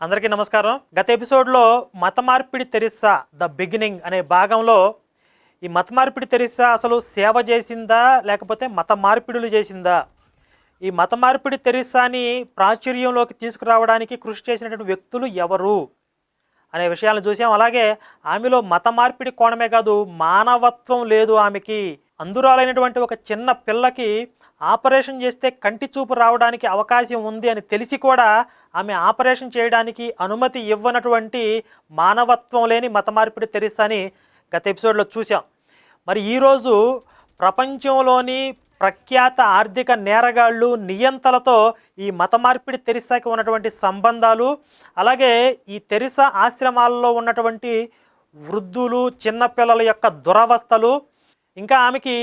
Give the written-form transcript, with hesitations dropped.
అందరికీ నమస్కారం. గత ఎపిసోడ్లో మత మార్పిడి తెరిస్సా ద బిగినింగ్ అనే భాగంలో ఈ మత మార్పిడి తెరిస్సా అసలు సేవ చేసిందా లేకపోతే మత మార్పిడులు చేసిందా, ఈ మత మార్పిడి తెరిస్సాని ప్రాచుర్యంలోకి తీసుకురావడానికి కృషి చేసినటువంటి వ్యక్తులు ఎవరు అనే విషయాలను చూసాం. అలాగే ఆమెలో మత మార్పిడి కోణమే కాదు, మానవత్వం లేదు ఆమెకి. అందురాలైనటువంటి ఒక చిన్న పిల్లకి ఆపరేషన్ చేస్తే కంటి చూపు రావడానికి అవకాశం ఉంది అని తెలిసి కూడా ఆమె ఆపరేషన్ చేయడానికి అనుమతి ఇవ్వనటువంటి మానవత్వం లేని మత మార్పిడి తెరిస్సాని గత ఎపిసోడ్లో చూసాం. మరి ఈరోజు ప్రపంచంలోని ప్రఖ్యాత ఆర్థిక నేరగాళ్ళు, నియంతలతో ఈ మత మార్పిడి తెరిస్సాకి ఉన్నటువంటి సంబంధాలు, అలాగే ఈ తెరిస్సా ఆశ్రమాల్లో ఉన్నటువంటి వృద్ధులు, చిన్నపిల్లల యొక్క దురవస్థలు, ఇంకా ఆమెకి